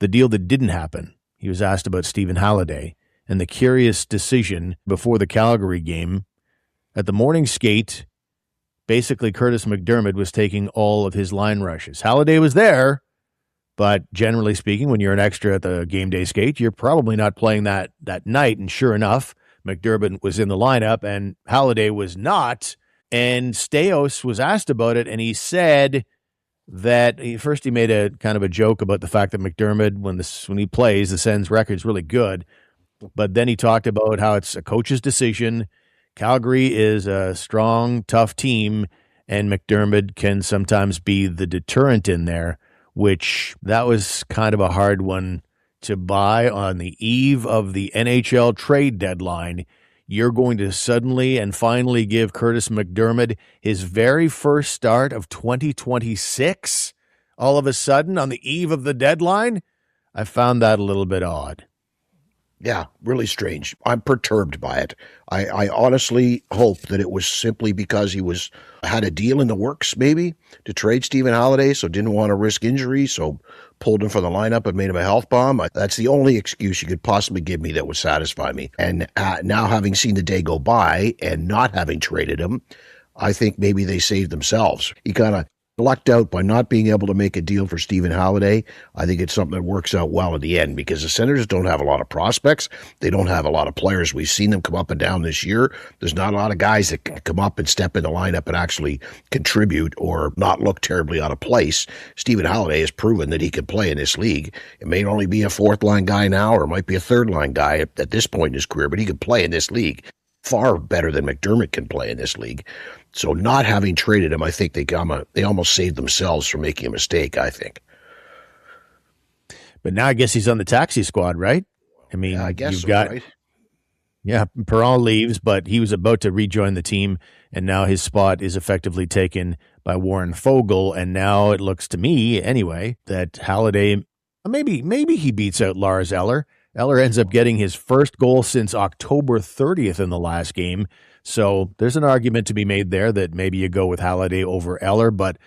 the deal that didn't happen. He was asked about Stephen Halliday and the curious decision before the Calgary game. At the morning skate, basically Kurtis MacDermid was taking all of his line rushes. Halliday was there, but generally speaking, when you're an extra at the game day skate, you're probably not playing that night. And sure enough, MacDermid was in the lineup and Halliday was not. And Staios was asked about it, and he said that first he made a kind of a joke about the fact that MacDermid, when he plays, the Sens record's really good. But then he talked about how it's a coach's decision. Calgary is a strong, tough team, and MacDermid can sometimes be the deterrent in there, which that was kind of a hard one to buy on the eve of the NHL trade deadline. You're going to suddenly and finally give Kurtis MacDermid his very first start of 2026 all of a sudden on the eve of the deadline? I found that a little bit odd. Yeah, really strange. I'm perturbed by it. I honestly hope that it was simply because he had a deal in the works, maybe, to trade Stephen Halliday, so didn't want to risk injury, so pulled him from the lineup and made him a health bomb. That's the only excuse you could possibly give me that would satisfy me. And now having seen the day go by and not having traded him, I think maybe they saved themselves. He kind of lucked out by not being able to make a deal for Stephen Halliday. I think it's something that works out well in the end because the Senators don't have a lot of prospects. They don't have a lot of players. We've seen them come up and down this year. There's not a lot of guys that can come up and step in the lineup and actually contribute or not look terribly out of place. Stephen Halliday has proven that he can play in this league. It may only be a fourth-line guy now or it might be a third-line guy at this point in his career, but he can play in this league far better than MacDermid can play in this league. So not having traded him, I think they almost saved themselves from making a mistake, I think. But now I guess he's on the taxi squad, right? I mean, yeah, I guess you've so, got, right? Yeah, Perron leaves, but he was about to rejoin the team, and now his spot is effectively taken by Warren Foegele, and now it looks to me, anyway, that Halliday, maybe he beats out Lars Eller. Eller ends up getting his first goal since October 30th in the last game. So there's an argument to be made there that maybe you go with Halliday over Eller, but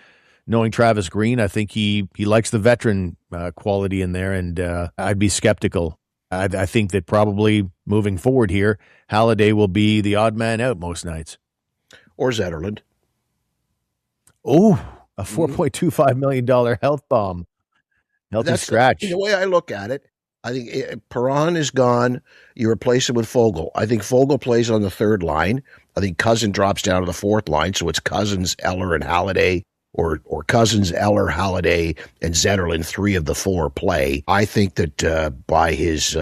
knowing Travis Green, I think he likes the veteran quality in there, and I'd be skeptical. I think that probably moving forward here, Halliday will be the odd man out most nights. Or Zetterlund. Oh, a $4.25 million health bomb. Healthy scratch. The way I look at it, I think Perron is gone. You replace him with Foegele. I think Foegele plays on the third line. I think Cousin drops down to the fourth line, so it's Cousins, Eller, and Halliday, or Cousins, Eller, Halliday, and Zetterlund, 3 of the 4 play. I think that by his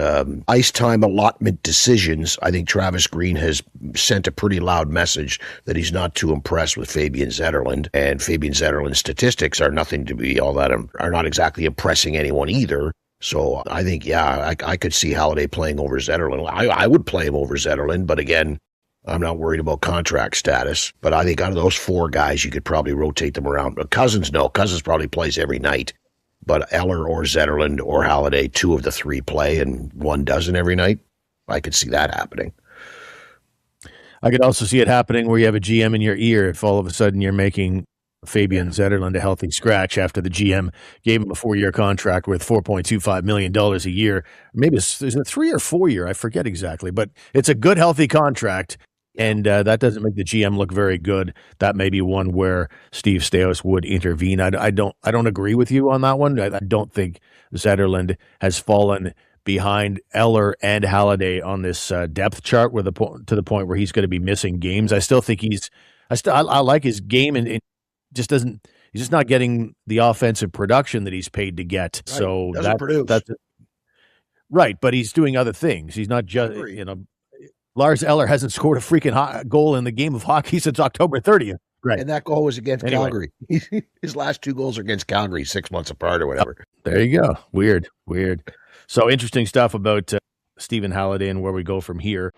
ice time allotment decisions, I think Travis Green has sent a pretty loud message that he's not too impressed with Fabian Zetterlund, and Fabian Zetterlund's statistics are nothing to be all that are not exactly impressing anyone either. So I think, yeah, I could see Halliday playing over Zetterlund. I would play him over Zetterlund, but again, I'm not worried about contract status. But I think out of those 4 guys, you could probably rotate them around. But Cousins probably plays every night. But Eller or Zetterlund or Halliday, 2 of the 3 play, and 1 doesn't every night. I could see that happening. I could also see it happening where you have a GM in your ear if all of a sudden you're making Fabian Zetterlund a healthy scratch after the GM gave him a 4-year contract worth $4.25 million a year. Maybe is it 3 or 4 year? I forget exactly, but it's a good, healthy contract, and that doesn't make the GM look very good. That may be one where Steve Staios would intervene. I don't agree with you on that one. I don't think Zetterlund has fallen behind Eller and Halliday on this depth chart to the point where he's going to be missing games. I still think I like his game and he's just not getting the offensive production that he's paid to get. Right. So that's right. But he's doing other things. He's not just, Lars Eller hasn't scored a freaking goal in the game of hockey since October 30th. Right. And that goal was against Calgary. His last 2 goals are against Calgary 6 months apart or whatever. Oh, there you go. Weird. So interesting stuff about Stephen Halliday and where we go from here.